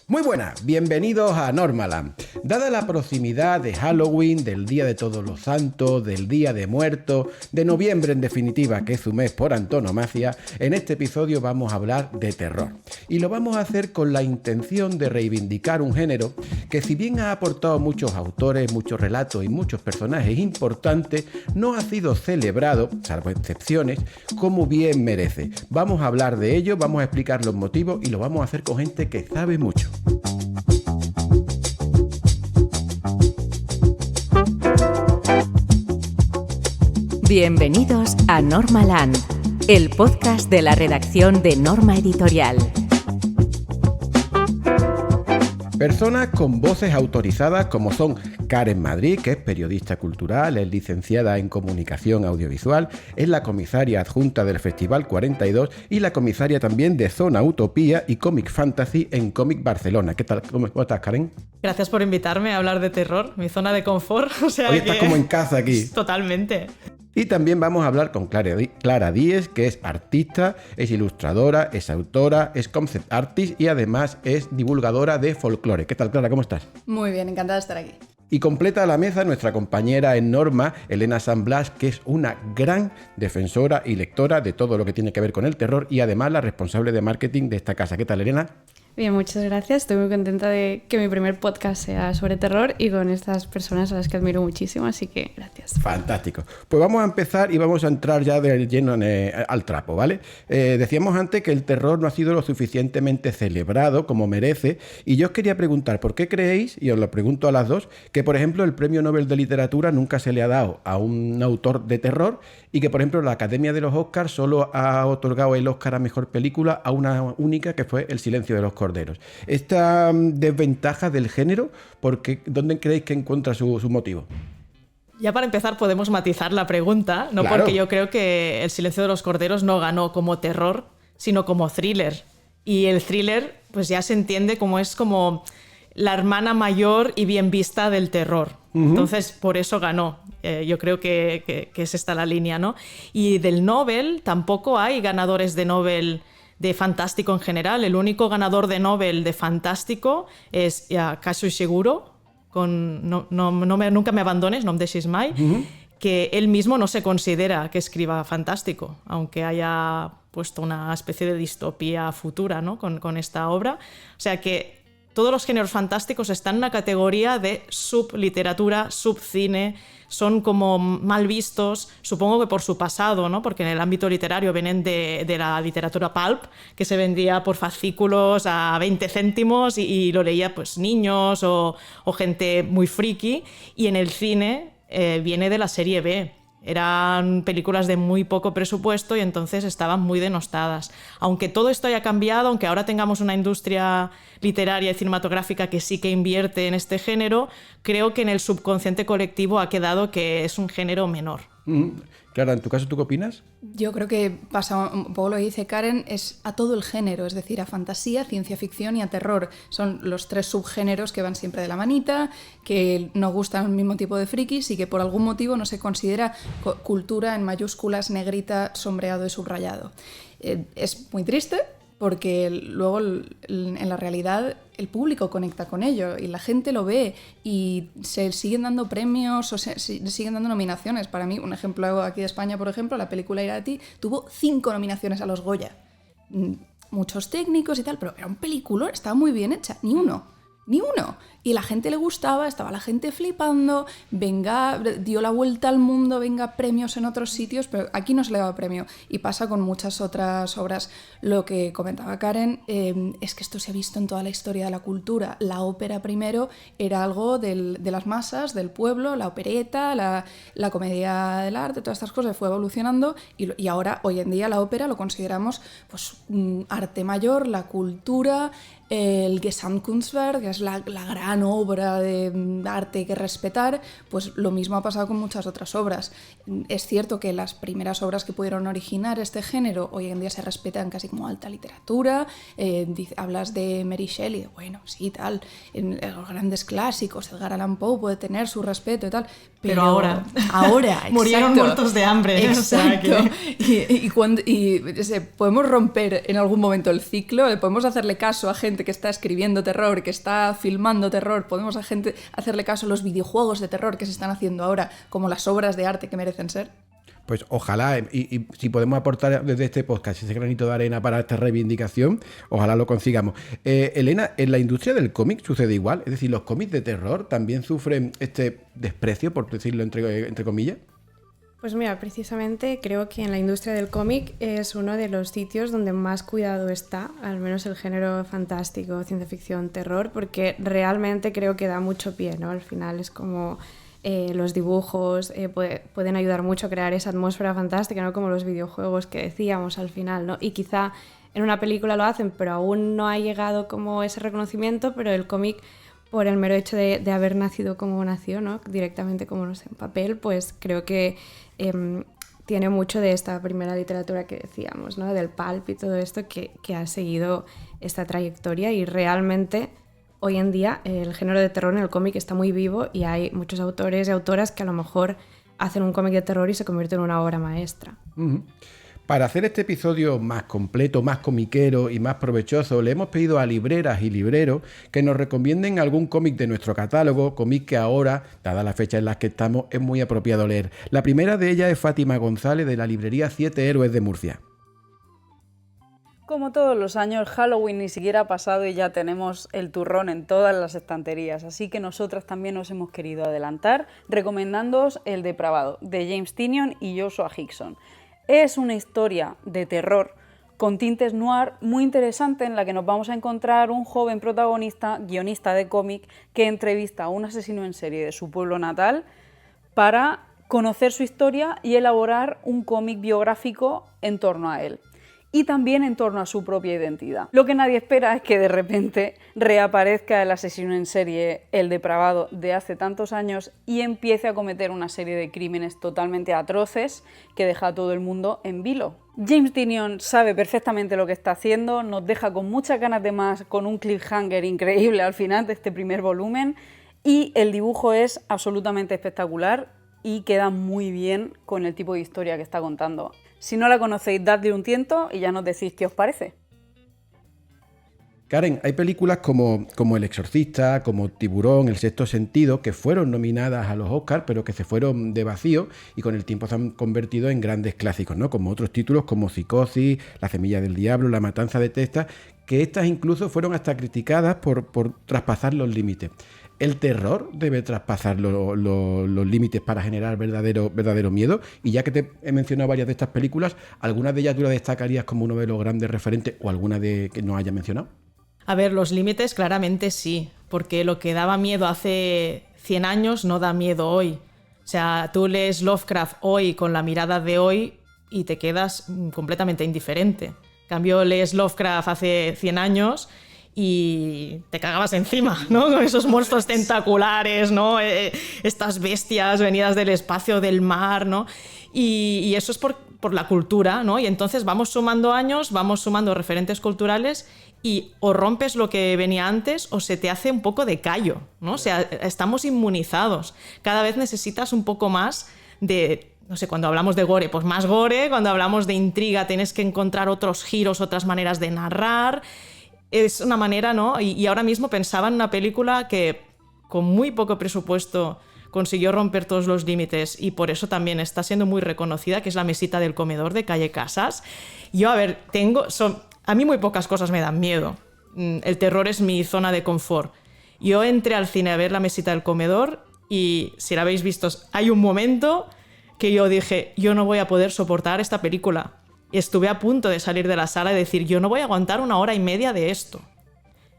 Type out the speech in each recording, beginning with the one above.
Muy buenas, bienvenidos a Normaland. Dada la proximidad de Halloween, del Día de Todos los Santos, del Día de Muertos, de noviembre en definitiva, que es su mes por antonomasia, en este episodio vamos a hablar de terror. Y lo vamos a hacer con la intención de reivindicar un género que, si bien ha aportado muchos autores, muchos relatos y muchos personajes importantes, no ha sido celebrado, salvo excepciones, como bien merece. Vamos a hablar de ello, vamos a explicar los motivos y lo vamos a hacer con gente que sabe mucho. Bienvenidos a Normaland, el podcast de la redacción de Norma Editorial. Personas con voces autorizadas como son Karen Madrid, que es periodista cultural, es licenciada en comunicación audiovisual, es la comisaria adjunta del Festival 42 y la comisaria también de Zona Utopía y Comic Fantasy en Comic Barcelona. ¿Qué tal? ¿Cómo estás, Karen? Gracias por invitarme a hablar de terror, mi zona de confort. Hoy estás como en casa aquí. Totalmente. Y también vamos a hablar con Clara Díez, que es artista, es ilustradora, es autora, es concept artist y además es divulgadora de folclore. ¿Qué tal, Clara? ¿Cómo estás? Muy bien, encantada de estar aquí. Y completa la mesa nuestra compañera en Norma, Elena San Blas, que es una gran defensora y lectora de todo lo que tiene que ver con el terror y además la responsable de marketing de esta casa. ¿Qué tal, Elena? Bien, muchas gracias. Estoy muy contenta de que mi primer podcast sea sobre terror y con estas personas a las que admiro muchísimo, así que gracias. Fantástico. Pues vamos a empezar y vamos a entrar ya de lleno al trapo, ¿vale? Decíamos antes que el terror no ha sido lo suficientemente celebrado como merece y yo os quería preguntar, ¿por qué creéis, y os lo pregunto a las dos, que por ejemplo el Premio Nobel de Literatura nunca se le ha dado a un autor de terror y que por ejemplo la Academia de los Oscars solo ha otorgado el Oscar a Mejor Película a una única, que fue El Silencio de los Corderos? Esta desventaja del género, ¿dónde creéis que encuentra su motivo? Ya para empezar podemos matizar la pregunta, ¿no? Claro. Porque yo creo que El Silencio de los Corderos no ganó como terror, sino como thriller. Y el thriller pues ya se entiende como es como la hermana mayor y bien vista del terror. Entonces, por eso ganó. Yo creo que es esta la línea, ¿no? Y del Nobel tampoco hay ganadores de Nobel de fantástico en general. El único ganador de Nobel de fantástico es Kazuo Ishiguro, con Nunca me abandones, No em deixis mai, que él mismo no se considera que escriba fantástico, aunque haya puesto una especie de distopía futura, ¿no? con esta obra. O sea que todos los géneros fantásticos están en la categoría de subliteratura, subcine, son como mal vistos, supongo que por su pasado, ¿no? Porque en el ámbito literario vienen de la literatura pulp, que se vendía por fascículos a 20 céntimos y lo leía pues niños o gente muy friki, y en el cine viene de la serie B. Eran películas de muy poco presupuesto y entonces estaban muy denostadas. Aunque todo esto haya cambiado, aunque ahora tengamos una industria literaria y cinematográfica que sí que invierte en este género, creo que en el subconsciente colectivo ha quedado que es un género menor. Clara, ¿en tu caso tú qué opinas? Yo creo que pasa un poco lo que dice Karen, es a todo el género, es decir, a fantasía, ciencia ficción y a terror. Son los tres subgéneros que van siempre de la manita, que no gustan el mismo tipo de frikis y que por algún motivo no se considera cultura en mayúsculas, negrita, sombreado y subrayado. Es muy triste, porque luego en la realidad el público conecta con ello y la gente lo ve y se siguen dando premios o se siguen dando nominaciones. Para mí, un ejemplo aquí de España, por ejemplo, la película Irati tuvo 5 nominaciones a los Goya. Muchos técnicos y tal, pero era un peliculón, estaba muy bien hecha, ni uno. Y la gente le gustaba, estaba la gente flipando, venga, dio la vuelta al mundo, venga, premios en otros sitios, pero aquí no se le daba premio. Y pasa con muchas otras obras. Lo que comentaba Karen es que esto se ha visto en toda la historia de la cultura. La ópera primero era algo de las masas, del pueblo, la opereta, la comedia del arte, todas estas cosas fue evolucionando y ahora, hoy en día, la ópera lo consideramos pues arte mayor, la cultura, el Gesamtkunstwerk, que es la gran obra de arte que respetar. Pues lo mismo ha pasado con muchas otras obras. Es cierto que las primeras obras que pudieron originar este género hoy en día se respetan casi como alta literatura. Hablas de Mary Shelley, bueno, sí, tal, en los grandes clásicos, Edgar Allan Poe puede tener su respeto y tal, pero ahora murieron muertos de hambre. Exacto. Y podemos romper en algún momento el ciclo, podemos hacerle caso a gente gente que está escribiendo terror, que está filmando terror, podemos hacerle caso a los videojuegos de terror que se están haciendo ahora como las obras de arte que merecen ser. Pues ojalá, y si podemos aportar desde este podcast ese granito de arena para esta reivindicación, ojalá lo consigamos. Elena, ¿en la industria del cómic sucede igual? Es decir, ¿los cómics de terror también sufren este desprecio, por decirlo entre comillas? Pues mira, precisamente creo que en la industria del cómic es uno de los sitios donde más cuidado está, al menos el género fantástico, ciencia ficción, terror, porque realmente creo que da mucho pie, ¿no? Al final es como... los dibujos pueden ayudar mucho a crear esa atmósfera fantástica, ¿no? Como los videojuegos que decíamos al final, ¿no? Y quizá en una película lo hacen, pero aún no ha llegado como ese reconocimiento, pero el cómic, por el mero hecho de haber nacido como nació, ¿no? Directamente como en papel, pues creo que tiene mucho de esta primera literatura que decíamos, ¿no? Del pulp y todo esto que ha seguido esta trayectoria y realmente... Hoy en día el género de terror en el cómic está muy vivo y hay muchos autores y autoras que a lo mejor hacen un cómic de terror y se convierte en una obra maestra. Uh-huh. Para hacer este episodio más completo, más comiquero y más provechoso, le hemos pedido a libreras y libreros que nos recomienden algún cómic de nuestro catálogo, cómic que ahora, dada la fecha en la que estamos, es muy apropiado leer. La primera de ellas es Fátima González, de la librería 7 Héroes de Murcia. Como todos los años, Halloween ni siquiera ha pasado y ya tenemos el turrón en todas las estanterías, así que nosotras también nos hemos querido adelantar recomendándoos El Depravado, de James Tynion y Joshua Higson. Es una historia de terror con tintes noir muy interesante en la que nos vamos a encontrar un joven protagonista, guionista de cómic, que entrevista a un asesino en serie de su pueblo natal para conocer su historia y elaborar un cómic biográfico en torno a él. Y también en torno a su propia identidad. Lo que nadie espera es que de repente reaparezca el asesino en serie, el depravado de hace tantos años y empiece a cometer una serie de crímenes totalmente atroces que deja a todo el mundo en vilo. James Tynion sabe perfectamente lo que está haciendo, nos deja con muchas ganas de más, con un cliffhanger increíble al final de este primer volumen y el dibujo es absolutamente espectacular y queda muy bien con el tipo de historia que está contando. Si no la conocéis, dadle un tiento y ya nos decís qué os parece. Karen, hay películas como El Exorcista, como Tiburón, El Sexto Sentido, que fueron nominadas a los Oscars, pero que se fueron de vacío y con el tiempo se han convertido en grandes clásicos, ¿no? Como otros títulos como Psicosis, La Semilla del Diablo, La Matanza de Texas, que estas incluso fueron hasta criticadas por traspasar los límites. ¿El terror debe traspasar los límites para generar verdadero miedo? Y ya que te he mencionado varias de estas películas, ¿alguna de ellas tú la destacarías como uno de los grandes referentes o alguna de que no haya mencionado? A ver, los límites claramente sí, porque lo que daba miedo hace 100 años no da miedo hoy. O sea, tú lees Lovecraft hoy con la mirada de hoy y te quedas completamente indiferente. En cambio, lees Lovecraft hace 100 años y te cagabas encima, ¿no? Con esos monstruos tentaculares, ¿no? Estas bestias venidas del espacio, del mar, ¿no? Y eso es por la cultura, ¿no? Y entonces vamos sumando años, vamos sumando referentes culturales y o rompes lo que venía antes o se te hace un poco de callo, ¿no? O sea, estamos inmunizados. Cada vez necesitas un poco más de... No sé, cuando hablamos de gore, pues más gore. Cuando hablamos de intriga, tienes que encontrar otros giros, otras maneras de narrar. Es una manera, ¿no? Y ahora mismo pensaba en una película que con muy poco presupuesto consiguió romper todos los límites y por eso también está siendo muy reconocida, que es La mesita del comedor de Calle Casas. Yo, a ver, a mí muy pocas cosas me dan miedo. El terror es mi zona de confort. Yo entré al cine a ver La mesita del comedor y, si la habéis visto, hay un momento que yo dije, yo no voy a poder soportar esta película. Y estuve a punto de salir de la sala y decir, yo no voy a aguantar 1 hora y media de esto.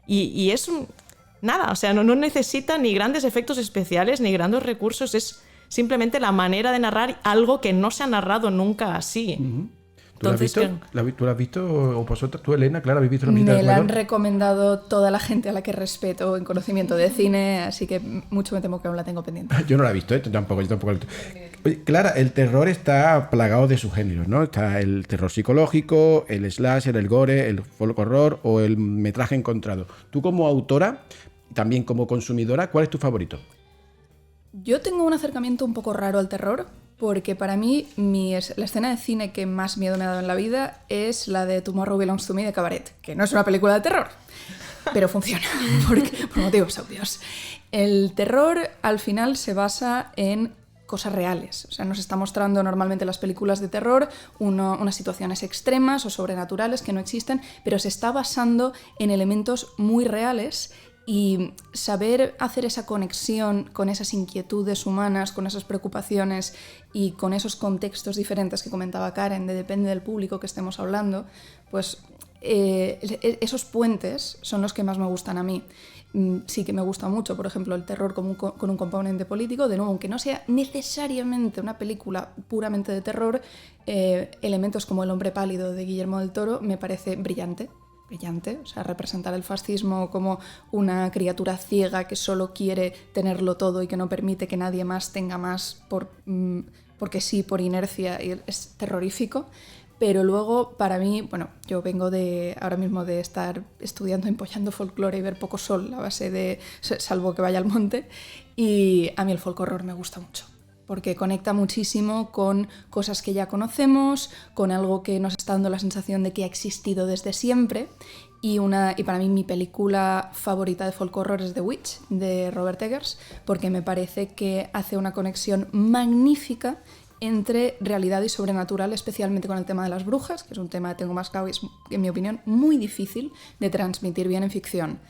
Y es nada, o sea, no necesita ni grandes efectos especiales ni grandes recursos, es simplemente la manera de narrar algo que no se ha narrado nunca así. Uh-huh. ¿Tú la has visto? ¿Tú la has visto? ¿O vosotras? ¿Tú, Elena? Claro, ¿habéis visto La mesita del comedor? Me comedor? la han recomendado toda la gente a la que respeto en conocimiento de cine, así que mucho me temo que aún la tengo pendiente. Yo no la he visto, yo tampoco la he visto. Oye, Clara, el terror está plagado de subgéneros, ¿no? Está el terror psicológico, el slasher, el gore, el folk horror o el metraje encontrado. Tú como autora, también como consumidora, ¿cuál es tu favorito? Yo tengo un acercamiento un poco raro al terror, porque para mí la escena de cine que más miedo me ha dado en la vida es la de Tomorrow Belongs to Me de Cabaret, que no es una película de terror. pero funciona, por motivos obvios. El terror al final se basa en cosas reales. O sea, nos está mostrando normalmente las películas de terror unas situaciones extremas o sobrenaturales que no existen, pero se está basando en elementos muy reales. Y saber hacer esa conexión con esas inquietudes humanas, con esas preocupaciones y con esos contextos diferentes que comentaba Karen, depende del público que estemos hablando, pues esos puentes son los que más me gustan a mí. Sí que me gusta mucho, por ejemplo, el terror con un componente político. De nuevo, aunque no sea necesariamente una película puramente de terror, elementos como El hombre pálido de Guillermo del Toro me parece brillante, o sea, representar el fascismo como una criatura ciega que solo quiere tenerlo todo y que no permite que nadie más tenga más porque sí, por inercia, y es terrorífico. Pero luego, para mí, bueno, yo vengo ahora mismo de estar estudiando, empollando folclore y ver poco sol a base de, salvo que vaya al monte, y a mí el folk horror me gusta mucho, porque conecta muchísimo con cosas que ya conocemos, con algo que nos está dando la sensación de que ha existido desde siempre. Y para mí mi película favorita de folk horror es The Witch, de Robert Eggers, porque me parece que hace una conexión magnífica entre realidad y sobrenatural, especialmente con el tema de las brujas, que es un tema que tengo más claro y es, en mi opinión, muy difícil de transmitir bien en ficción.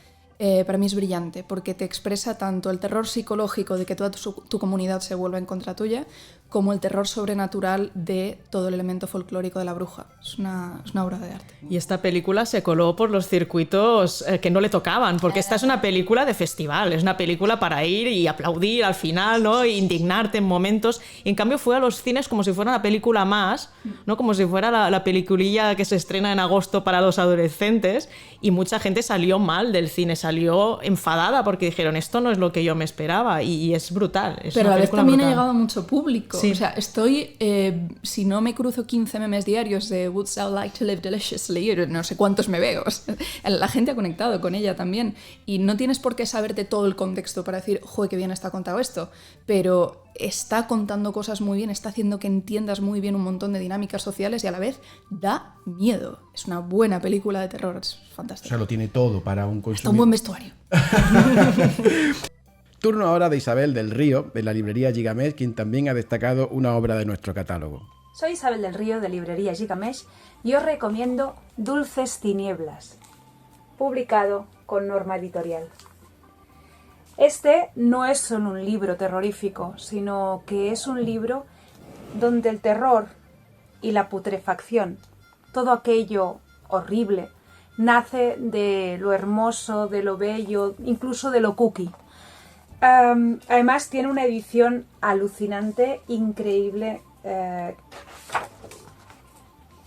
Para mí es brillante, porque te expresa tanto el terror psicológico de que toda tu comunidad se vuelva en contra tuya, como el terror sobrenatural de todo el elemento folclórico de la bruja. Es una obra de arte. Y esta película se coló por los circuitos que no le tocaban, porque esta es una película de festival, es una película para ir y aplaudir al final, ¿no? E indignarte en momentos. Y en cambio fue a los cines como si fuera una película más, ¿no? Como si fuera la peliculilla que se estrena en agosto para los adolescentes, y mucha gente salió mal del cine, salió enfadada porque dijeron, esto no es lo que yo me esperaba, y es brutal. Pero a la vez también ha llegado a mucho público. Sí. O sea, si no me cruzo 15 memes diarios de Would Thou Like to Live Deliciously, no sé cuántos me veo. O sea, la gente ha conectado con ella también. Y no tienes por qué saberte todo el contexto para decir, joder, qué bien está contado esto. Pero está contando cosas muy bien, está haciendo que entiendas muy bien un montón de dinámicas sociales y a la vez da miedo. Es una buena película de terror, es fantástica. O sea, lo tiene todo para un consumidor. Hasta un buen vestuario. Turno ahora de Isabel del Río, de la librería Gigamesh, quien también ha destacado una obra de nuestro catálogo. Soy Isabel del Río, de librería Gigamesh, y os recomiendo Dulces Tinieblas, publicado con Norma Editorial. Este no es solo un libro terrorífico, sino que es un libro donde el terror y la putrefacción, todo aquello horrible, nace de lo hermoso, de lo bello, incluso de lo cookie. Además tiene una edición alucinante, increíble,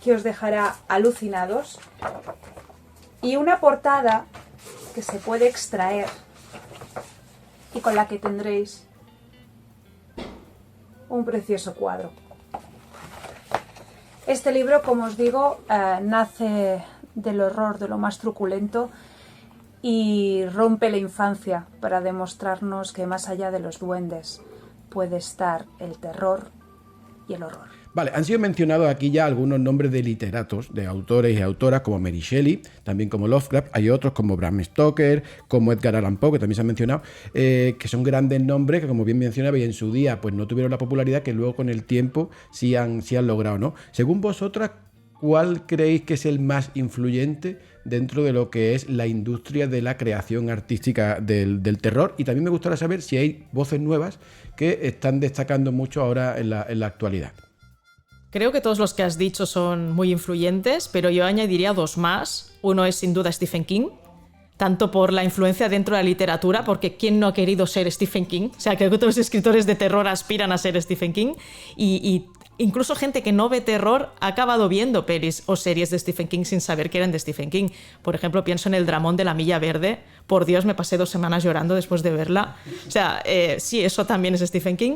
que os dejará alucinados, y una portada que se puede extraer y con la que tendréis un precioso cuadro. Este libro, como os digo, nace del horror, de lo más truculento, y rompe la infancia para demostrarnos que más allá de los duendes puede estar el terror y el horror. Vale, han sido mencionados aquí ya algunos nombres de literatos, de autores y autoras como Mary Shelley, también como Lovecraft. Hay otros como Bram Stoker, como Edgar Allan Poe, que también se han mencionado, que son grandes nombres que, como bien mencionaba, y en su día pues no tuvieron la popularidad que luego con el tiempo sí han logrado, ¿no? Según vosotras, ¿cuál creéis que es el más influyente dentro de lo que es la industria de la creación artística del terror? Y también me gustaría saber si hay voces nuevas que están destacando mucho ahora en la actualidad. Creo que todos los que has dicho son muy influyentes, pero yo añadiría dos más. Uno es sin duda Stephen King, tanto por la influencia dentro de la literatura, porque ¿quién no ha querido ser Stephen King? O sea, creo que todos los escritores de terror aspiran a ser Stephen King, y incluso gente que no ve terror ha acabado viendo pelis o series de Stephen King sin saber que eran de Stephen King. Por ejemplo, pienso en El Dramón de la Milla Verde. Por Dios, me pasé 2 semanas llorando después de verla. O sea, sí, eso también es Stephen King.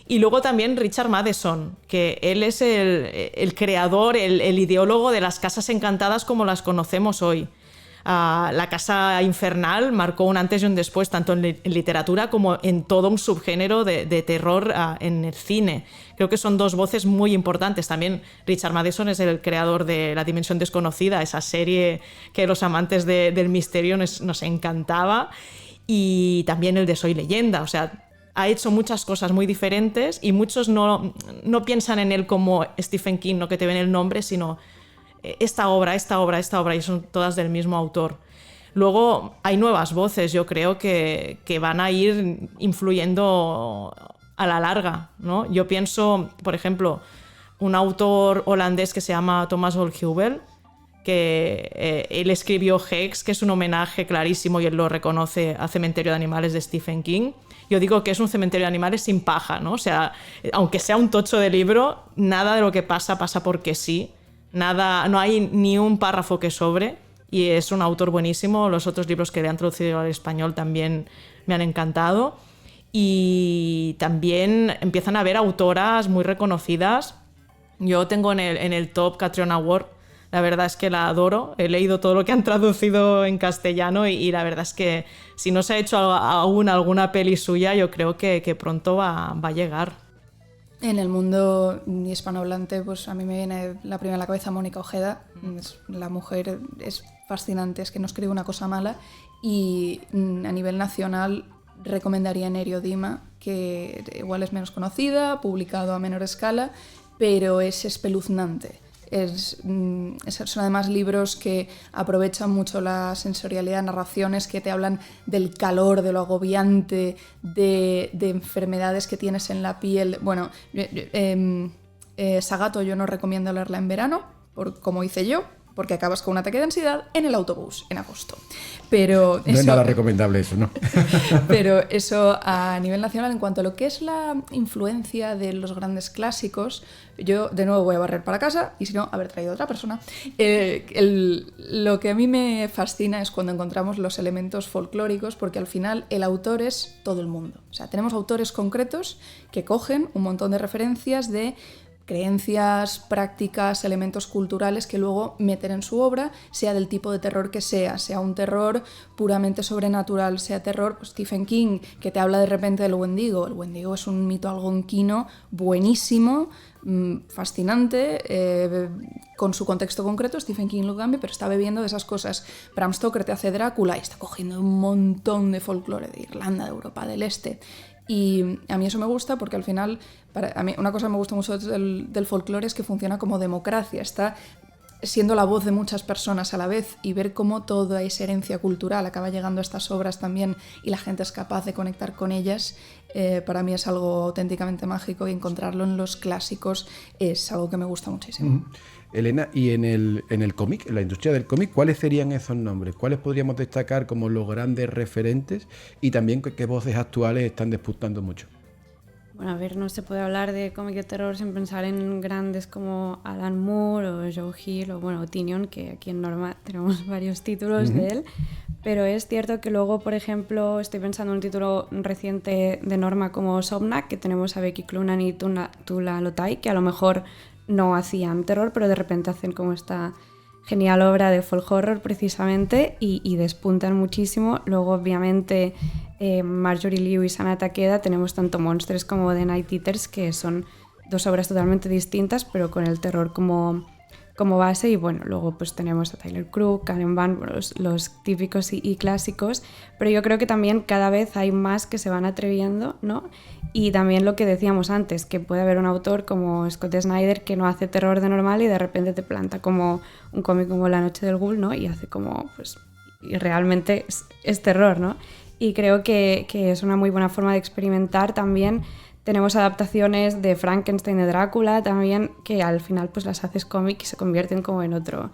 Y luego también Richard Matheson, que él es el creador, el ideólogo de las casas encantadas como las conocemos hoy. La Casa Infernal marcó un antes y un después, tanto en literatura como en todo un subgénero de terror en el cine. Creo que son dos voces muy importantes. También Richard Matheson es el creador de La Dimensión Desconocida, esa serie que los amantes del misterio nos encantaba, y también el de Soy Leyenda. O sea, ha hecho muchas cosas muy diferentes y muchos no piensan en él como Stephen King, no que te ven el nombre, sino esta obra, y son todas del mismo autor. Luego hay nuevas voces, yo creo que van a ir influyendo a la larga, ¿no? Yo pienso, por ejemplo, un autor holandés que se llama Thomas Volkhuvel, que él escribió Hex, que es un homenaje clarísimo, y él lo reconoce, a Cementerio de Animales de Stephen King. Yo digo que es un cementerio de animales sin paja, ¿no? O sea, aunque sea un tocho de libro, nada de lo que pasa porque sí. Nada, no hay ni un párrafo que sobre, y es un autor buenísimo. Los otros libros que le han traducido al español también me han encantado. Y también empiezan a haber autoras muy reconocidas. Yo tengo en el top Catriona Ward. La verdad es que la adoro. He leído todo lo que han traducido en castellano y la verdad es que si no se ha hecho aún alguna peli suya, yo creo que pronto va a llegar. En el mundo hispanohablante, pues a mí me viene la primera a la cabeza Mónica Ojeda. La mujer es fascinante, es que no escribe una cosa mala. Y a nivel nacional recomendaría Nerio Dima, que igual es menos conocida, publicado a menor escala, pero es espeluznante. Son además libros que aprovechan mucho la sensorialidad, narraciones que te hablan del calor, de lo agobiante, de enfermedades que tienes en la piel. Bueno, Sagato yo no recomiendo leerla en verano, como hice yo, porque acabas con un ataque de ansiedad en el autobús en agosto. Pero no es nada recomendable eso, ¿no? Pero eso a nivel nacional, en cuanto a lo que es la influencia de los grandes clásicos, yo de nuevo voy a barrer para casa, y si no, haber traído a otra persona. Lo que a mí me fascina es cuando encontramos los elementos folclóricos, porque al final el autor es todo el mundo. O sea, tenemos autores concretos que cogen un montón de referencias de creencias, prácticas, elementos culturales que luego meten en su obra, sea del tipo de terror que sea un terror puramente sobrenatural, sea terror, pues Stephen King, que te habla de repente del Wendigo. El Wendigo es un mito algonquino buenísimo, fascinante, con su contexto concreto. Stephen King lo cambia, pero está bebiendo de esas cosas. Bram Stoker te hace Drácula y está cogiendo un montón de folclore de Irlanda, de Europa del Este. Y a mí eso me gusta porque al final, a mí una cosa que me gusta mucho del folclore es que funciona como democracia, está siendo la voz de muchas personas a la vez, y ver cómo toda esa herencia cultural acaba llegando a estas obras también y la gente es capaz de conectar con ellas, para mí es algo auténticamente mágico, y encontrarlo en los clásicos es algo que me gusta muchísimo. Elena, y en el cómic, en la industria del cómic, ¿cuáles serían esos nombres? ¿Cuáles podríamos destacar como los grandes referentes, y también qué voces actuales están disputando mucho? Bueno, a ver, no se puede hablar de cómic de terror sin pensar en grandes como Alan Moore o Joe Hill o Tynion, que aquí en Norma tenemos varios títulos de él, pero es cierto que luego, por ejemplo, estoy pensando en un título reciente de Norma como Sobnak, que tenemos a Becky Cloonan y Tula Lotay, que a lo mejor no hacían terror, pero de repente hacen como esta genial obra de folk horror precisamente, y despuntan muchísimo. Luego, obviamente, Marjorie Liu y Sana Takeda, tenemos tanto Monsters como The Night Eaters, que son dos obras totalmente distintas, pero con el terror como base. Y bueno, luego pues tenemos a Tyler Crook, Karen Van, los típicos y clásicos, pero yo creo que también cada vez hay más que se van atreviendo, ¿no? Y también lo que decíamos antes, que puede haber un autor como Scott Snyder que no hace terror de normal y de repente te planta como un cómic como La Noche del Ghoul, ¿no? Y hace como, pues, y realmente es terror, ¿no? Y creo que es una muy buena forma de experimentar. También tenemos adaptaciones de Frankenstein, de Drácula, también, que al final pues las haces cómic y se convierten como en otro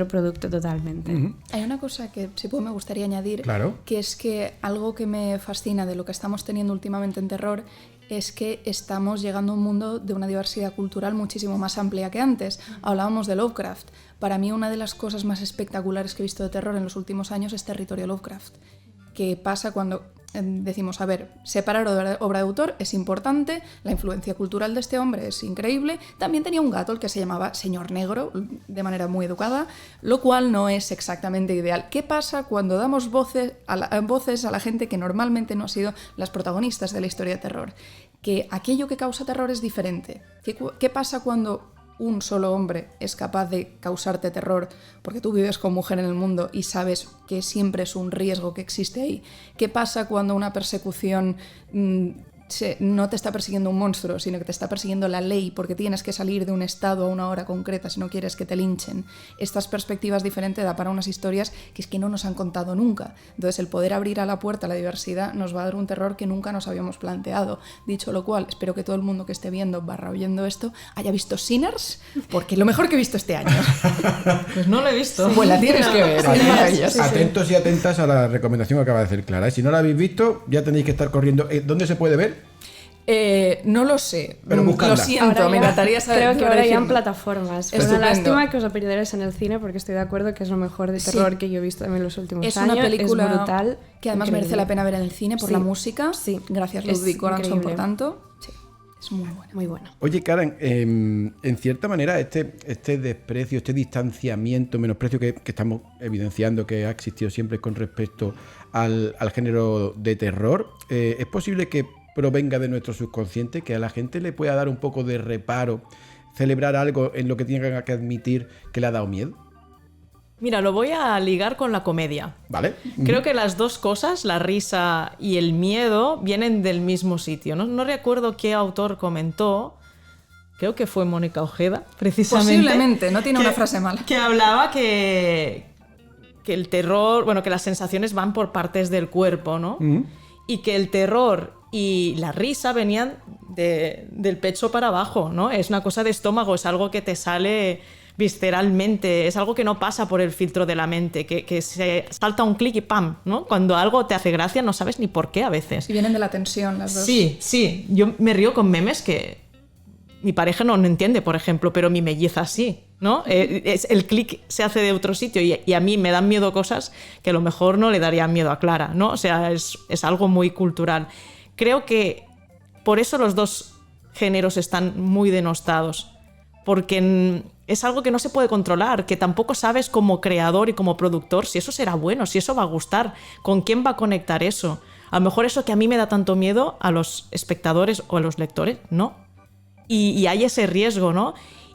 producto totalmente. Hay una cosa que sí me gustaría añadir, claro, que es que algo que me fascina de lo que estamos teniendo últimamente en terror es que estamos llegando a un mundo de una diversidad cultural muchísimo más amplia que antes. Hablábamos de Lovecraft. Para mí una de las cosas más espectaculares que he visto de terror en los últimos años es Territorio Lovecraft. Que pasa cuando decimos, a ver, separar obra de autor es importante, la influencia cultural de este hombre es increíble. También tenía un gato, el que se llamaba Señor Negro, de manera muy educada, lo cual no es exactamente ideal. ¿Qué pasa cuando damos voces a la gente que normalmente no ha sido las protagonistas de la historia de terror? Que aquello que causa terror es diferente. ¿Qué pasa cuando un solo hombre es capaz de causarte terror porque tú vives con mujer en el mundo y sabes que siempre es un riesgo que existe ahí? ¿Qué pasa cuando una persecución no te está persiguiendo un monstruo, sino que te está persiguiendo la ley porque tienes que salir de un estado a una hora concreta si no quieres que te linchen? Estas perspectivas diferentes da para unas historias que es que no nos han contado nunca. Entonces el poder abrir a la puerta a la diversidad nos va a dar un terror que nunca nos habíamos planteado. Dicho lo cual, espero que todo el mundo que esté viendo / oyendo esto haya visto Sinners, porque es lo mejor que he visto este año. Pues no lo he visto. Pues la tienes que ver. Atentos y atentas a la recomendación que acaba de hacer Clara. Si no la habéis visto, ya tenéis que estar corriendo. ¿Dónde se puede ver? No lo sé, pero buscadla. Lo siento, me encantaría saber. Creo que ahora ya en plataformas. Es una Estupendo. lástima que os lo perdierais en el cine, porque estoy de acuerdo que es lo mejor de terror que yo he visto en los últimos es años. Una película es brutal, que además increíble. merece la pena ver en el cine por la música. Sí. Gracias Es Ludwig Göransson por increíble. tanto. Sí, es muy buena. Muy buena. Oye, Karen, en cierta manera este desprecio, este distanciamiento, menosprecio que estamos evidenciando que ha existido siempre con respecto al género de terror, ¿es posible que provenga de nuestro subconsciente, que a la gente le pueda dar un poco de reparo celebrar algo en lo que tenga que admitir que le ha dado miedo? Mira, lo voy a ligar con la comedia. ¿Vale? Creo que las dos cosas, la risa y el miedo, vienen del mismo sitio. No recuerdo qué autor comentó, creo que fue Mónica Ojeda, precisamente. Posiblemente, no tiene una frase mala. Que hablaba que el terror, bueno, que las sensaciones van por partes del cuerpo, ¿no? Y que el terror y la risa venían del pecho para abajo, ¿no? Es una cosa de estómago, es algo que te sale visceralmente, es algo que no pasa por el filtro de la mente, que se salta un clic y ¡pam!, ¿no? Cuando algo te hace gracia no sabes ni por qué a veces. Y vienen de la tensión las dos. Sí, yo me río con memes que mi pareja no entiende, por ejemplo, pero mi melliza sí, ¿no? El clic se hace de otro sitio y a mí me dan miedo cosas que a lo mejor no le darían miedo a Clara, ¿no? O sea, es algo muy cultural. Creo que por eso los dos géneros están muy denostados, porque es algo que no se puede controlar, que tampoco sabes como creador y como productor si eso será bueno, si eso va a gustar, con quién va a conectar eso. A lo mejor eso que a mí me da tanto miedo, a los espectadores o a los lectores, no. Y hay ese riesgo, ¿no?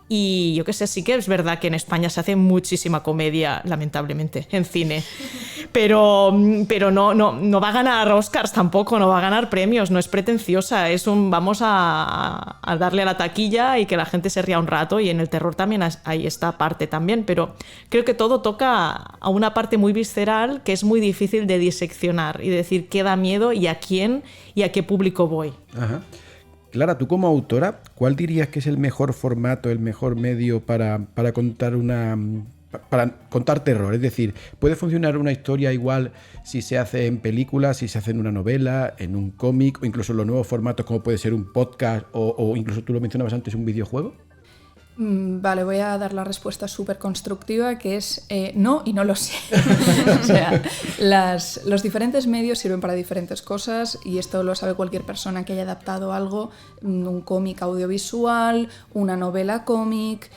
Y yo qué sé, sí que es verdad que en España se hace muchísima comedia, lamentablemente, en cine. Pero no va a ganar Oscars tampoco, no va a ganar premios, no es pretenciosa, es vamos a darle a la taquilla y que la gente se ría un rato, y en el terror también hay esta parte también, pero creo que todo toca a una parte muy visceral que es muy difícil de diseccionar y decir qué da miedo y a quién y a qué público voy. Ajá. Clara, tú como autora, ¿cuál dirías que es el mejor formato, el mejor medio para contar para contar terror? Es decir, ¿puede funcionar una historia igual si se hace en película, si se hace en una novela, en un cómic, o incluso en los nuevos formatos como puede ser un podcast o incluso tú lo mencionabas antes, un videojuego? Vale, voy a dar la respuesta súper constructiva, que es no y no lo sé. O sea, los diferentes medios sirven para diferentes cosas, y esto lo sabe cualquier persona que haya adaptado algo, un cómic audiovisual, una novela cómic.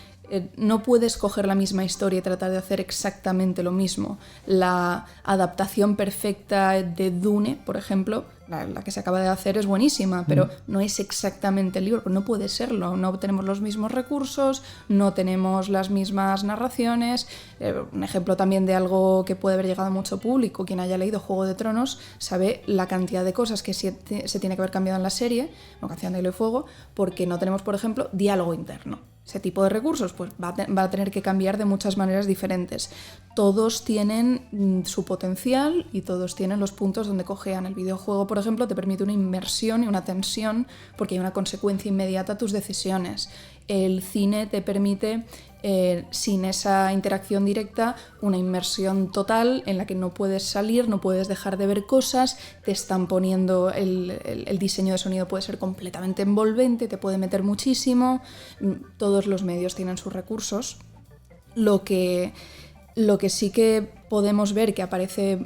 No puedes coger la misma historia y tratar de hacer exactamente lo mismo. La adaptación perfecta de Dune, por ejemplo, la que se acaba de hacer es buenísima, pero no es exactamente el libro, no puede serlo. No tenemos los mismos recursos, no tenemos las mismas narraciones. Un ejemplo también de algo que puede haber llegado a mucho público, quien haya leído Juego de Tronos sabe la cantidad de cosas que se tiene que haber cambiado en la serie, no Canción de Hielo y Fuego, porque no tenemos, por ejemplo, diálogo interno. Ese tipo de recursos pues va a tener que cambiar de muchas maneras diferentes. Todos tienen su potencial y todos tienen los puntos donde cojean. El videojuego, por ejemplo, te permite una inmersión y una tensión porque hay una consecuencia inmediata a tus decisiones. El cine te permite, sin esa interacción directa, una inmersión total en la que no puedes salir, no puedes dejar de ver cosas, te están poniendo el diseño de sonido puede ser completamente envolvente, te puede meter muchísimo. Todos los medios tienen sus recursos. Lo que sí que podemos ver que aparece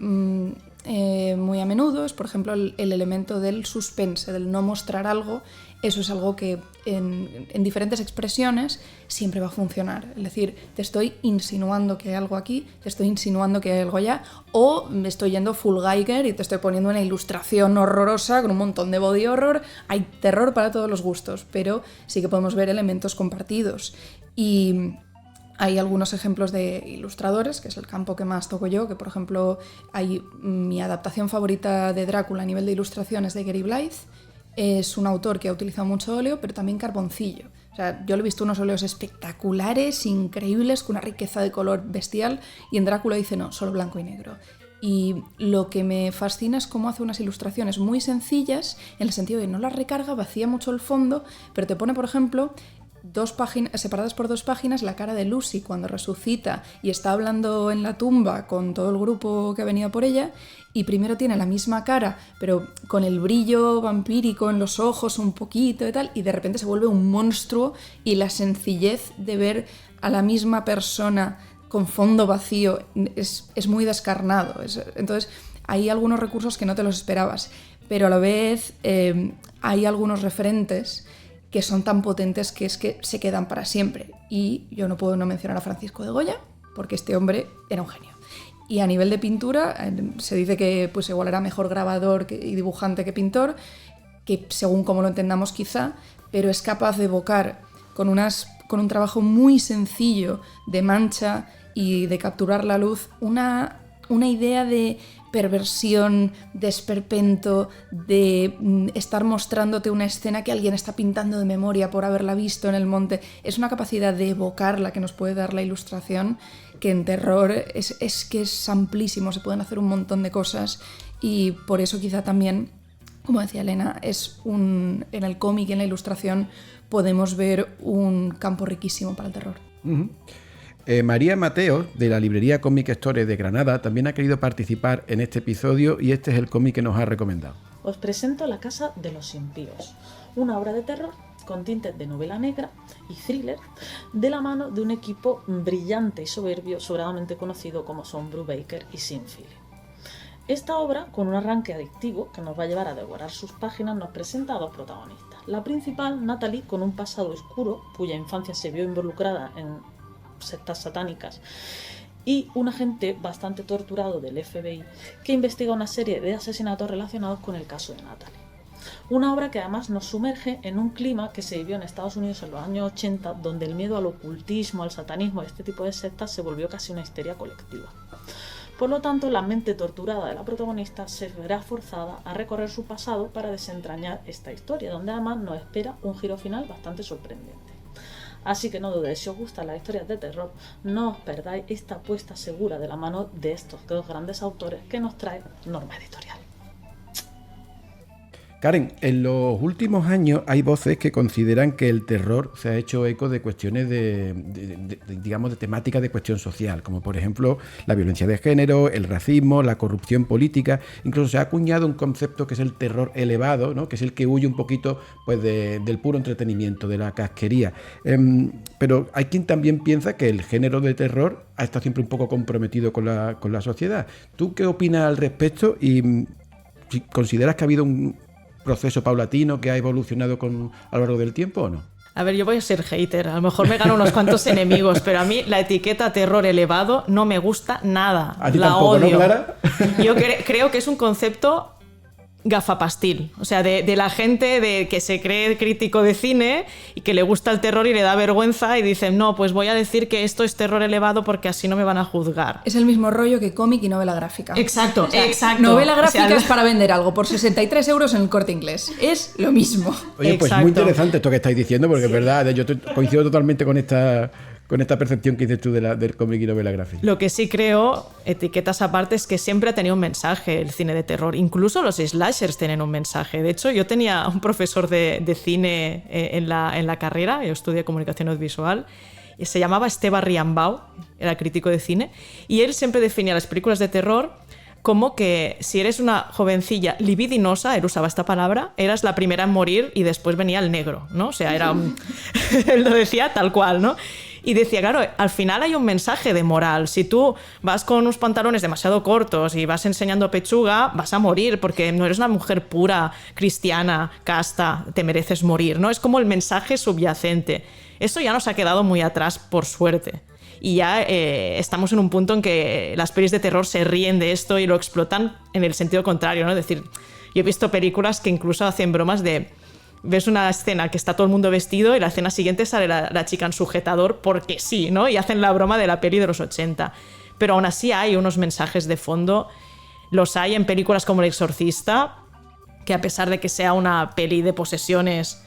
muy a menudo es, por ejemplo, el elemento del suspense, del no mostrar algo. Eso es algo que en diferentes expresiones siempre va a funcionar. Es decir, te estoy insinuando que hay algo aquí, te estoy insinuando que hay algo allá, o me estoy yendo full Geiger y te estoy poniendo una ilustración horrorosa con un montón de body horror. Hay terror para todos los gustos, pero sí que podemos ver elementos compartidos. Y hay algunos ejemplos de ilustradores, que es el campo que más toco yo, que por ejemplo mi adaptación favorita de Drácula a nivel de ilustración es de Gary Blythe. Es un autor que ha utilizado mucho óleo, pero también carboncillo. O sea, yo le he visto unos óleos espectaculares, increíbles, con una riqueza de color bestial, y en Drácula dice no, solo blanco y negro. Y lo que me fascina es cómo hace unas ilustraciones muy sencillas, en el sentido de no las recarga, vacía mucho el fondo, pero te pone, por ejemplo, 2 páginas, separadas por 2 páginas, la cara de Lucy cuando resucita y está hablando en la tumba con todo el grupo que ha venido por ella, y primero tiene la misma cara, pero con el brillo vampírico en los ojos un poquito y tal, y de repente se vuelve un monstruo, y la sencillez de ver a la misma persona con fondo vacío es muy descarnado. Entonces hay algunos recursos que no te los esperabas, pero a la vez hay algunos referentes que son tan potentes que es que se quedan para siempre. Y yo no puedo no mencionar a Francisco de Goya, porque este hombre era un genio. Y a nivel de pintura, se dice que pues, igual era mejor grabador y dibujante que pintor, que según como lo entendamos quizá, pero es capaz de evocar con un trabajo muy sencillo de mancha y de capturar la luz una idea de perversión, de esperpento, de estar mostrándote una escena que alguien está pintando de memoria por haberla visto en el monte. Es una capacidad de evocar la que nos puede dar la ilustración, que en terror es que es amplísimo, se pueden hacer un montón de cosas, y por eso quizá también, como decía Elena, en el cómic y en la ilustración podemos ver un campo riquísimo para el terror. Uh-huh. María Mateo, de la librería Comic Store de Granada, también ha querido participar en este episodio, y este es el cómic que nos ha recomendado. Os presento La Casa de los Impíos, una obra de terror con tintes de novela negra y thriller, de la mano de un equipo brillante y soberbio, sobradamente conocido como son Brubaker y Sean Phillips. Esta obra, con un arranque adictivo que nos va a llevar a devorar sus páginas, nos presenta a 2 protagonistas. La principal, Natalie, con un pasado oscuro, cuya infancia se vio involucrada en sectas satánicas, y un agente bastante torturado del FBI que investiga una serie de asesinatos relacionados con el caso de Natalie. Una obra que además nos sumerge en un clima que se vivió en Estados Unidos en los años 80, donde el miedo al ocultismo, al satanismo y este tipo de sectas se volvió casi una histeria colectiva. Por lo tanto, la mente torturada de la protagonista se verá forzada a recorrer su pasado para desentrañar esta historia, donde además nos espera un giro final bastante sorprendente. Así que no dudéis, si os gustan las historias de terror, no os perdáis esta apuesta segura de la mano de estos 2 grandes autores que nos trae Norma Editorial. Karen, en los últimos años hay voces que consideran que el terror se ha hecho eco de cuestiones digamos, de temática de cuestión social, como por ejemplo la violencia de género, el racismo, la corrupción política. Incluso se ha acuñado un concepto que es el terror elevado, ¿no? Que es el que huye un poquito pues, del puro entretenimiento, de la casquería. Pero hay quien también piensa que el género de terror ha estado siempre un poco comprometido con la sociedad. ¿Tú qué opinas al respecto? Y si consideras que ha habido un proceso paulatino que ha evolucionado a lo largo del tiempo, ¿o no? A ver, yo voy a ser hater, a lo mejor me gano unos cuantos enemigos, pero a mí la etiqueta terror elevado no me gusta nada. ¿A ti la tampoco, odio. no, Clara? Yo creo que es un concepto gafapastil, o sea, de la gente que se cree crítico de cine y que le gusta el terror y le da vergüenza y dicen, no, pues voy a decir que esto es terror elevado porque así no me van a juzgar. Es el mismo rollo que cómic y novela gráfica. Exacto, O sea, exacto. Novela gráfica es para vender algo por 63 euros en el Corte Inglés. Es lo mismo. Oye, pues Exacto. muy interesante esto que estáis diciendo, porque es verdad, yo coincido totalmente con esta percepción que dices tú del cómic y novela gráfica. Lo que sí creo, etiquetas aparte, es que siempre ha tenido un mensaje el cine de terror. Incluso los slashers tienen un mensaje. De hecho, yo tenía un profesor de cine en la carrera, yo estudié comunicación audiovisual, y se llamaba Esteba Riambau, era crítico de cine, y él siempre definía las películas de terror como que si eres una jovencilla libidinosa, él usaba esta palabra, eras la primera en morir y después venía el negro, ¿no? O sea, él lo decía tal cual, ¿no? Y decía, claro, al final hay un mensaje de moral. Si tú vas con unos pantalones demasiado cortos y vas enseñando pechuga, vas a morir porque no eres una mujer pura, cristiana, casta, te mereces morir, ¿no? Es como el mensaje subyacente. Eso ya nos ha quedado muy atrás, por suerte. Y ya estamos en un punto en que las pelis de terror se ríen de esto y lo explotan en el sentido contrario, ¿no? Es decir, yo he visto películas que incluso hacen bromas de... Ves una escena que está todo el mundo vestido y la escena siguiente sale la chica en sujetador porque sí, ¿no? Y hacen la broma de la peli de los 80. Pero aún así hay unos mensajes de fondo. Los hay en películas como El Exorcista, que a pesar de que sea una peli de posesiones,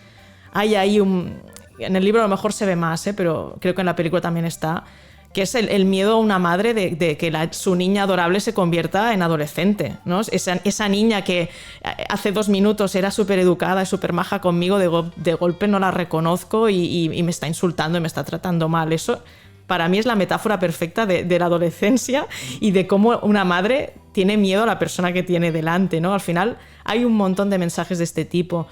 hay ahí un... En el libro a lo mejor se ve más, pero creo que en la película también está, que es el miedo a una madre de que su niña adorable se convierta en adolescente, ¿no? Esa niña que hace 2 minutos era súper educada y súper maja conmigo, de golpe no la reconozco y me está insultando y me está tratando mal. Eso para mí es la metáfora perfecta de la adolescencia y de cómo una madre tiene miedo a la persona que tiene delante, ¿no? Al final hay un montón de mensajes de este tipo.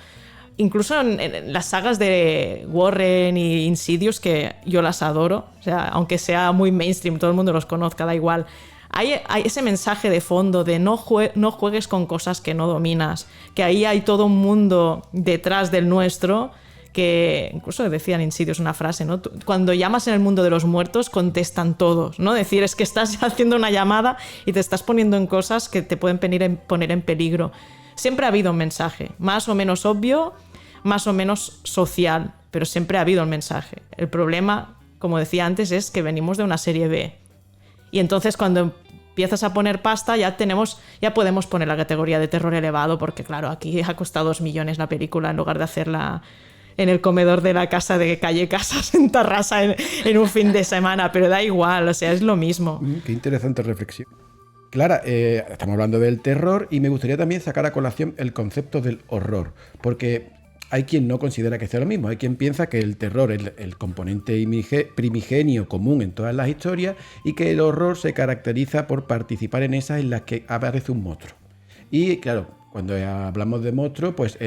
Incluso en las sagas de Warren y Insidious, que yo las adoro, o sea, aunque sea muy mainstream, todo el mundo los conozca, da igual. Hay ese mensaje de fondo de no juegues con cosas que no dominas, que ahí hay todo un mundo detrás del nuestro, que incluso decían Insidious una frase, ¿no? Cuando llamas en el mundo de los muertos, contestan todos, ¿no? Decir, es que estás haciendo una llamada y te estás poniendo en cosas que te pueden poner en peligro. Siempre ha habido un mensaje, más o menos obvio, más o menos social, pero siempre ha habido un mensaje. El problema, como decía antes, es que venimos de una serie B. Y entonces cuando empiezas a poner pasta ya podemos poner la categoría de terror elevado, porque claro, aquí ha costado 2 millones la película en lugar de hacerla en el comedor de la casa de Calle Casas en Tarrasa en un fin de semana, pero da igual, o sea, es lo mismo. Qué interesante reflexión. Clara, estamos hablando del terror y me gustaría también sacar a colación el concepto del horror, porque hay quien no considera que sea lo mismo, hay quien piensa que el terror es el componente primigenio común en todas las historias y que el horror se caracteriza por participar en esas en las que aparece un monstruo. Y claro, cuando hablamos de monstruo, pues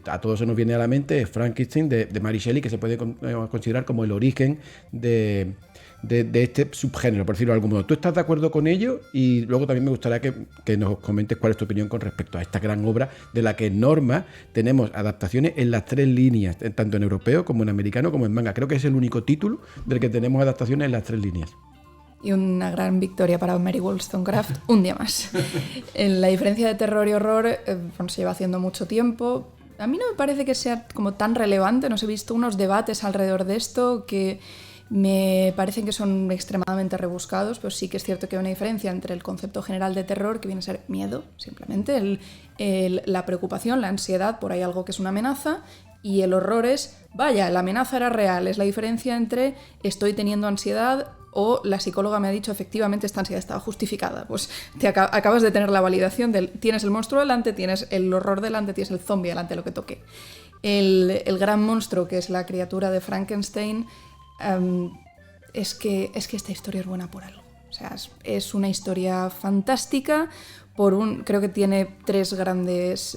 a todos se nos viene a la mente Frankenstein de Mary Shelley, que se puede considerar como el origen de este subgénero, por decirlo de algún modo. ¿Tú estás de acuerdo con ello? Y luego también me gustaría que nos comentes cuál es tu opinión con respecto a esta gran obra de la que en Norma tenemos adaptaciones en las 3 líneas, tanto en europeo como en americano como en manga. Creo que es el único título del que tenemos adaptaciones en las 3 líneas. Y una gran victoria para Mary Wollstonecraft, un día más. La diferencia de terror y horror se lleva haciendo mucho tiempo. A mí no me parece que sea como tan relevante, no sé, he visto unos debates alrededor de esto que me parecen que son extremadamente rebuscados, pero sí que es cierto que hay una diferencia entre el concepto general de terror, que viene a ser miedo, simplemente, la preocupación, la ansiedad por ahí algo que es una amenaza, y el horror es, vaya, la amenaza era real, es la diferencia entre estoy teniendo ansiedad o la psicóloga me ha dicho efectivamente esta ansiedad estaba justificada. Pues acabas de tener la validación del tienes el monstruo delante, tienes el horror delante, tienes el zombie delante, lo que toque. El gran monstruo, que es la criatura de Frankenstein, es que esta historia es buena por algo. O sea, es una historia fantástica. Creo que tiene tres grandes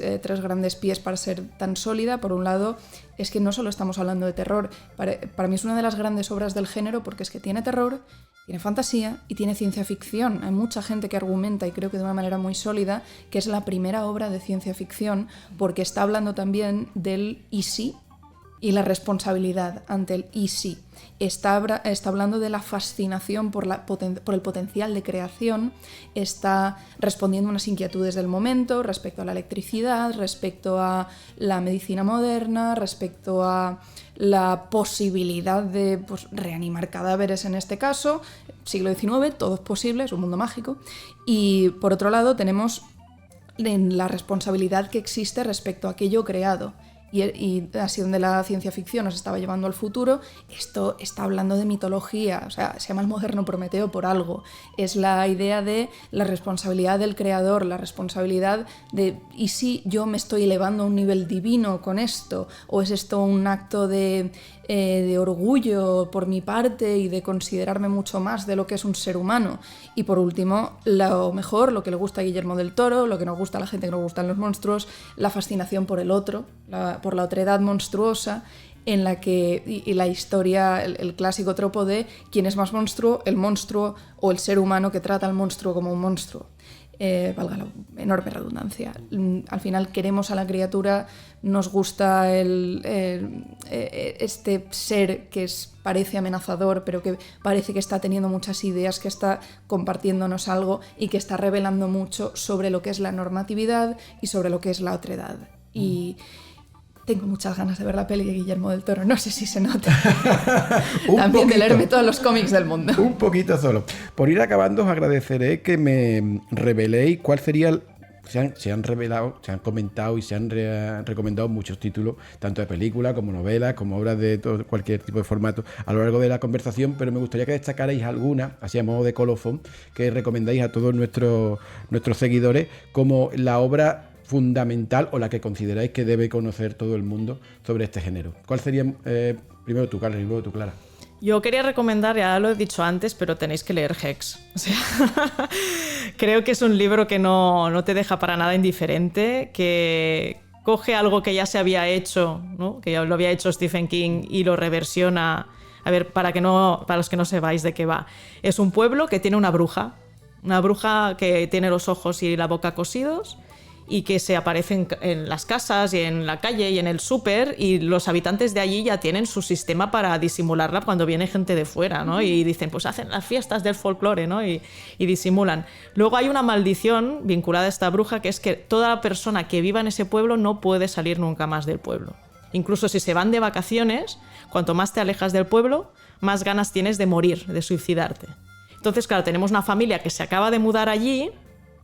pies para ser tan sólida. Por un lado, es que no solo estamos hablando de terror. Para mí es una de las grandes obras del género porque es que tiene terror, tiene fantasía y tiene ciencia ficción. Hay mucha gente que argumenta, y creo que de una manera muy sólida, que es la primera obra de ciencia ficción porque está hablando también del y sí y la responsabilidad ante el y sí. Está hablando de la fascinación por el potencial de creación, está respondiendo a unas inquietudes del momento respecto a la electricidad, respecto a la medicina moderna, respecto a la posibilidad de reanimar cadáveres en este caso, siglo XIX, todo es posible, es un mundo mágico. Y por otro lado tenemos la responsabilidad que existe respecto a aquello creado. Y así donde la ciencia ficción nos estaba llevando al futuro, esto está hablando de mitología, o sea, se llama el moderno Prometeo por algo. Es la idea de la responsabilidad del creador, la responsabilidad de ¿y si yo me estoy elevando a un nivel divino con esto? ¿O es esto un acto de orgullo por mi parte y de considerarme mucho más de lo que es un ser humano? Y por último, lo que le gusta a Guillermo del Toro, lo que nos gusta a la gente que nos gustan los monstruos, la fascinación por el otro, por la otredad monstruosa, en la que, y la historia, el clásico tropo de quién es más monstruo, el monstruo o el ser humano que trata al monstruo como un monstruo. Valga la enorme redundancia. Al final queremos a la criatura, nos gusta este ser que parece amenazador, pero que parece que está teniendo muchas ideas, que está compartiéndonos algo y que está revelando mucho sobre lo que es la normatividad y sobre lo que es la otredad. Y tengo muchas ganas de ver la peli de Guillermo del Toro, no sé si se nota. También de leerme todos los cómics del mundo. Un poquito solo. Por ir acabando, os agradeceré que me reveléis cuál sería se han revelado, se han comentado y se han recomendado muchos títulos, tanto de películas como novelas, como obras de cualquier tipo de formato a lo largo de la conversación, pero me gustaría que destacarais alguna, así a modo de colofón, que recomendáis a todos nuestros seguidores como la obra fundamental o la que consideráis que debe conocer todo el mundo sobre este género. ¿Cuál sería, primero tú, Carlos, y luego tú, Clara? Yo quería recomendar, ya lo he dicho antes, pero tenéis que leer Hex. O sea, creo que es un libro que no te deja para nada indiferente, que coge algo que ya se había hecho, ¿no? Que ya lo había hecho Stephen King y lo reversiona. A ver, para los que no sepáis de qué va. Es un pueblo que tiene una bruja que tiene los ojos y la boca cosidos, y que se aparecen en las casas y en la calle y en el súper, y los habitantes de allí ya tienen su sistema para disimularla cuando viene gente de fuera, ¿no? Y dicen, pues hacen las fiestas del folclore, ¿no? Y disimulan. Luego hay una maldición vinculada a esta bruja, que es que toda persona que viva en ese pueblo no puede salir nunca más del pueblo. Incluso si se van de vacaciones, cuanto más te alejas del pueblo, más ganas tienes de morir, de suicidarte. Entonces, claro, tenemos una familia que se acaba de mudar allí,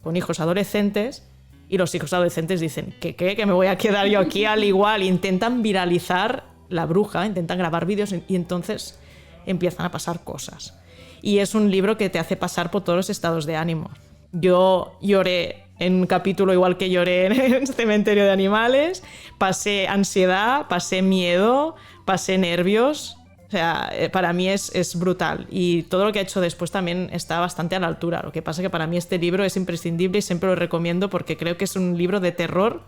con hijos adolescentes, y los hijos adolescentes dicen, ¿qué? ¿Que me voy a quedar yo aquí al igual? Intentan viralizar la bruja, intentan grabar vídeos y entonces empiezan a pasar cosas. Y es un libro que te hace pasar por todos los estados de ánimo. Yo lloré en un capítulo igual que lloré en el cementerio de animales, pasé ansiedad, pasé miedo, pasé nervios. O sea, para mí es brutal, y todo lo que ha hecho después también está bastante a la altura. Lo que pasa es que para mí este libro es imprescindible y siempre lo recomiendo porque creo que es un libro de terror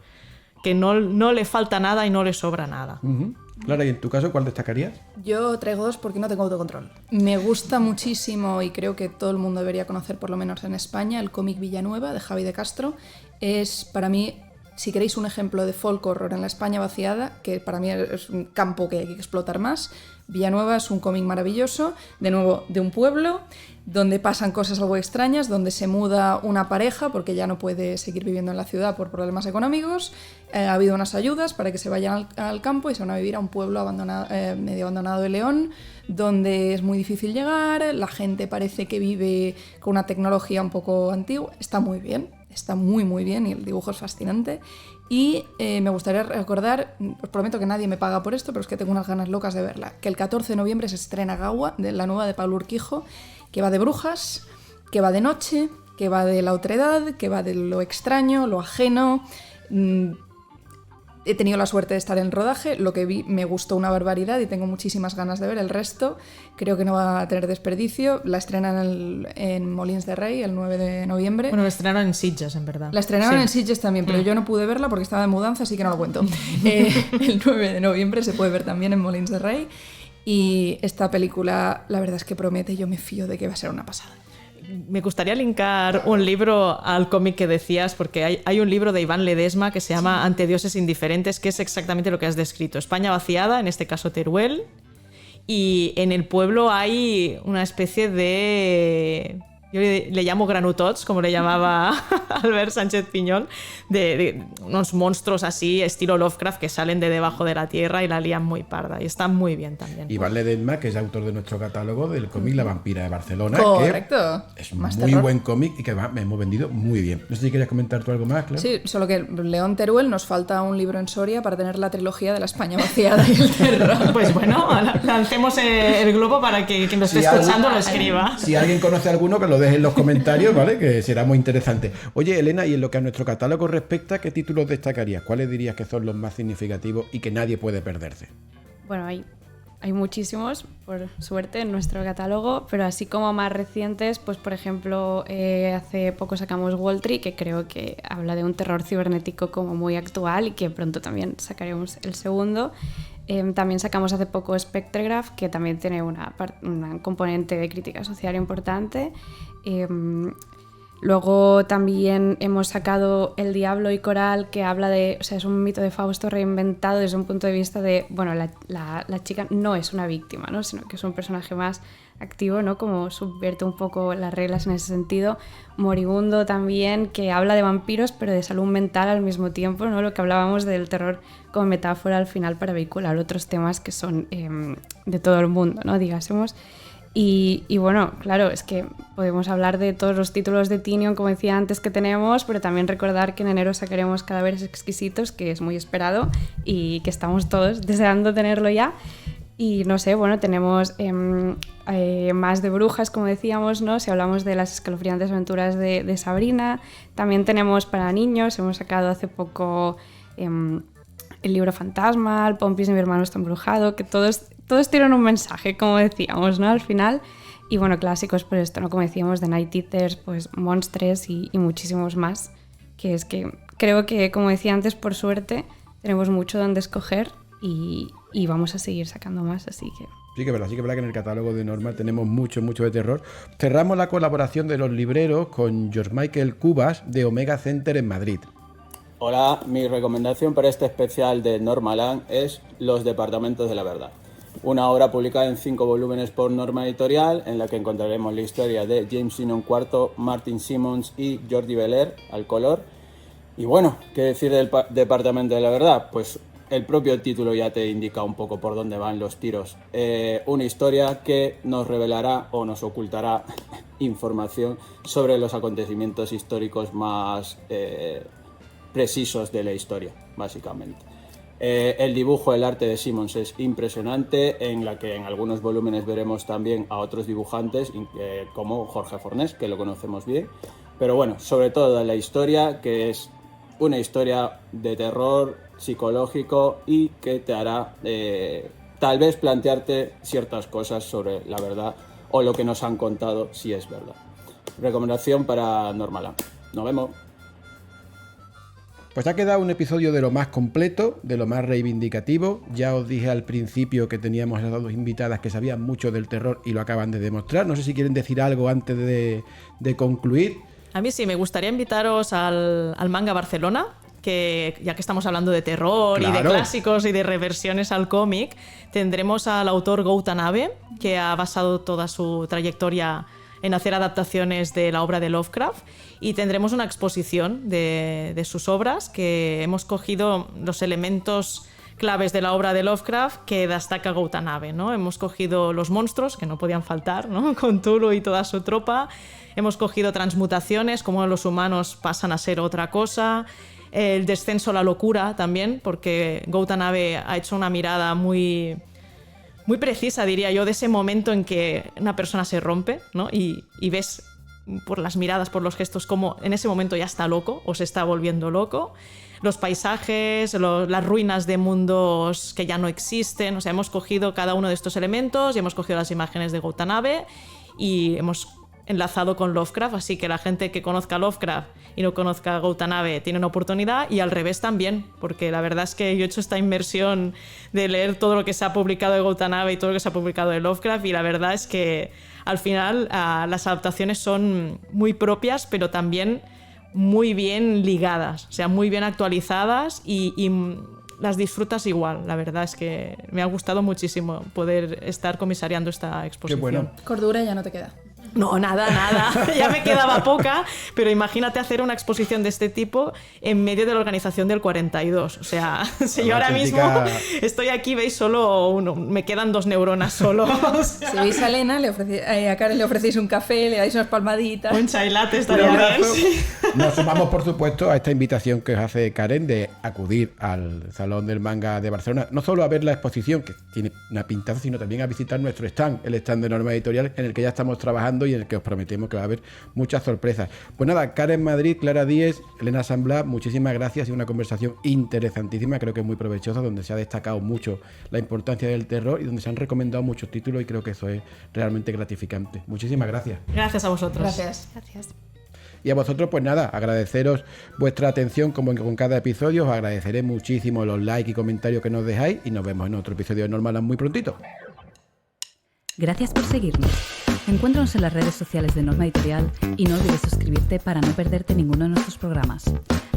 que no le falta nada y no le sobra nada. Uh-huh. Clara, ¿y en tu caso cuál destacarías? Yo traigo dos porque no tengo autocontrol. Me gusta muchísimo, y creo que todo el mundo debería conocer, por lo menos en España, el cómic Villanueva de Javi de Castro. Es para mí, si queréis un ejemplo de folk horror en la España vaciada, que para mí es un campo que hay que explotar más. Villanueva es un cómic maravilloso, de nuevo, de un pueblo donde pasan cosas algo extrañas, donde se muda una pareja porque ya no puede seguir viviendo en la ciudad por problemas económicos. Ha habido unas ayudas para que se vayan al campo y se van a vivir a un pueblo abandonado, medio abandonado de León, donde es muy difícil llegar, la gente parece que vive con una tecnología un poco antigua. Está muy bien, está muy muy bien, y el dibujo es fascinante. Y me gustaría recordar, os prometo que nadie me paga por esto, pero es que tengo unas ganas locas de verla, que el 14 de noviembre se estrena Gaua, la nueva de Pablo Urquijo, que va de brujas, que va de noche, que va de la otredad, que va de lo extraño, lo ajeno. He tenido la suerte de estar en el rodaje, lo que vi me gustó una barbaridad y tengo muchísimas ganas de ver el resto. Creo que no va a tener desperdicio. La estrenan en Molins de Rey el 9 de noviembre. Bueno, la estrenaron en Sitges, en verdad. La estrenaron en Sitges también, pero yo no pude verla porque estaba de mudanza, así que no lo cuento. El 9 de noviembre se puede ver también en Molins de Rey. Y esta película, la verdad es que promete, yo me fío de que va a ser una pasada. Me gustaría linkar un libro al cómic que decías, porque hay un libro de Iván Ledesma que se llama Ante dioses indiferentes, que es exactamente lo que has descrito. España vaciada, en este caso Teruel, y en el pueblo hay una especie de... Yo le llamo granutots, como le llamaba Albert Sánchez Piñol, de unos monstruos así, estilo Lovecraft, que salen de debajo de la tierra y la lían muy parda. Y están muy bien también. Iván Ledesma, que es autor de nuestro catálogo del cómic La Vampira de Barcelona. Correcto. Que es muy buen cómic y que me hemos vendido muy bien. No sé si querías comentar tú algo más, Clara. Sí, solo que León Teruel nos falta un libro en Soria para tener la trilogía de la España vaciada y el terror. Pues bueno, lancemos el globo para que quien nos esté escuchando lo escriba. Si alguien conoce alguno, que lo deje en los comentarios, ¿vale? Que será muy interesante. Oye, Elena, y en lo que a nuestro catálogo respecta, ¿qué títulos destacarías? ¿Cuáles dirías que son los más significativos y que nadie puede perderse? Bueno, hay hay muchísimos, por suerte, en nuestro catálogo, pero así como más recientes, pues por ejemplo, hace poco sacamos Waltry, que creo que habla de un terror cibernético como muy actual y que pronto también sacaremos el segundo. También sacamos hace poco Spectregraph, que también tiene una componente de crítica social importante. Luego también hemos sacado El Diablo y Coral, que habla de, o sea, es un mito de Fausto reinventado desde un punto de vista de, bueno, la chica no es una víctima, ¿no? Sino que es un personaje más activo, ¿no? Como subvierte un poco las reglas en ese sentido. Moribundo también, que habla de vampiros, pero de salud mental al mismo tiempo, ¿no? Lo que hablábamos del terror como metáfora al final para vehicular otros temas que son de todo el mundo, ¿no? Digásemos. Y bueno, claro, es que podemos hablar de todos los títulos de Tynion, como decía antes, que tenemos, pero también recordar que en enero sacaremos Cadáveres Exquisitos, que es muy esperado y que estamos todos deseando tenerlo ya. Y no sé, bueno, tenemos más de brujas, como decíamos, ¿no? Si hablamos de las escalofriantes aventuras de Sabrina. También tenemos para niños, hemos sacado hace poco el libro Fantasma, El Pompis y mi hermano está embrujado, que todos tienen un mensaje, como decíamos, ¿no? Al final. Y bueno, clásicos por esto, ¿no? Como decíamos, de Night Eaters, pues Monstres y muchísimos más. Que es que creo que, como decía antes, por suerte, tenemos mucho donde escoger y vamos a seguir sacando más, así que... Sí que es verdad que en el catálogo de Norma tenemos mucho de terror. Cerramos la colaboración de los libreros con George Michael Cubas de Omega Center en Madrid. Hola, mi recomendación para este especial de Normaland es Los Departamentos de la Verdad. Una obra publicada en 5 volúmenes por Norma Editorial, en la que encontraremos la historia de James Tynion IV, Martin Simmons y Jordi Belair al color. Y bueno, ¿qué decir del Departamento de la Verdad? Pues el propio título ya te indica un poco por dónde van los tiros. Una historia que nos revelará o nos ocultará información sobre los acontecimientos históricos más precisos de la historia, básicamente. El dibujo, el arte de Simmons es impresionante, en la que en algunos volúmenes veremos también a otros dibujantes como Jorge Fornés, que lo conocemos bien, pero bueno, sobre todo la historia, que es una historia de terror psicológico y que te hará tal vez plantearte ciertas cosas sobre la verdad o lo que nos han contado, si es verdad. Recomendación para Normaland. Nos vemos. Pues ha quedado un episodio de lo más completo, de lo más reivindicativo. Ya os dije al principio que teníamos a las dos invitadas que sabían mucho del terror y lo acaban de demostrar. No sé si quieren decir algo antes de concluir. A mí sí, me gustaría invitaros al Manga Barcelona, que ya que estamos hablando de terror y de clásicos y de reversiones al cómic, tendremos al autor Go Tanabe, que ha basado toda su trayectoria en hacer adaptaciones de la obra de Lovecraft, y tendremos una exposición de sus obras, que hemos cogido los elementos claves de la obra de Lovecraft que destaca Go Tanabe, ¿no? Hemos cogido los monstruos, que no podían faltar, ¿no? Con Cthulhu y toda su tropa. Hemos cogido transmutaciones, cómo los humanos pasan a ser otra cosa. El descenso a la locura también, porque Go Tanabe ha hecho una mirada muy precisa, diría yo, de ese momento en que una persona se rompe, ¿no? Y ves por las miradas, por los gestos, cómo en ese momento ya está loco o se está volviendo loco. Los paisajes, las ruinas de mundos que ya no existen. O sea, hemos cogido cada uno de estos elementos y hemos cogido las imágenes de Go Tanabe y hemos enlazado con Lovecraft, así que la gente que conozca Lovecraft y no conozca Go Tanabe tiene una oportunidad, y al revés también, porque la verdad es que yo he hecho esta inmersión de leer todo lo que se ha publicado de Go Tanabe y todo lo que se ha publicado de Lovecraft, y la verdad es que al final las adaptaciones son muy propias, pero también muy bien ligadas, o sea, muy bien actualizadas, y las disfrutas igual. La verdad es que me ha gustado muchísimo poder estar comisariando esta exposición. Qué bueno. Cordura ya no te queda. No, nada, ya me quedaba poca, pero imagínate hacer una exposición de este tipo en medio de la organización del 42. O sea, si yo ahora mismo estoy aquí, veis solo uno, me quedan 2 neuronas solo. O sea, si veis a Elena, a Karen le ofrecéis un café, le dais unas palmaditas. Un chai latte estaría bien. Sí. Nos sumamos, por supuesto, a esta invitación que os hace Karen de acudir al Salón del Manga de Barcelona, no solo a ver la exposición, que tiene una pintaza, sino también a visitar nuestro stand, el stand de Norma Editorial, en el que ya estamos trabajando y en el que os prometemos que va a haber muchas sorpresas. Pues nada, Karen Madrid, Clara Díez, Elena San-Blas, muchísimas gracias y una conversación interesantísima, creo que muy provechosa, donde se ha destacado mucho la importancia del terror y donde se han recomendado muchos títulos y creo que eso es realmente gratificante. Muchísimas gracias. Gracias a vosotros. Gracias. Y a vosotros, pues nada, agradeceros vuestra atención como con cada episodio. Os agradeceré muchísimo los likes y comentarios que nos dejáis y nos vemos en otro episodio de Normal muy prontito. Gracias por seguirnos. Encuéntranos en las redes sociales de Norma Editorial y no olvides suscribirte para no perderte ninguno de nuestros programas.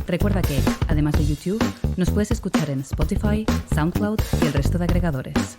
Recuerda que, además de YouTube, nos puedes escuchar en Spotify, SoundCloud y el resto de agregadores.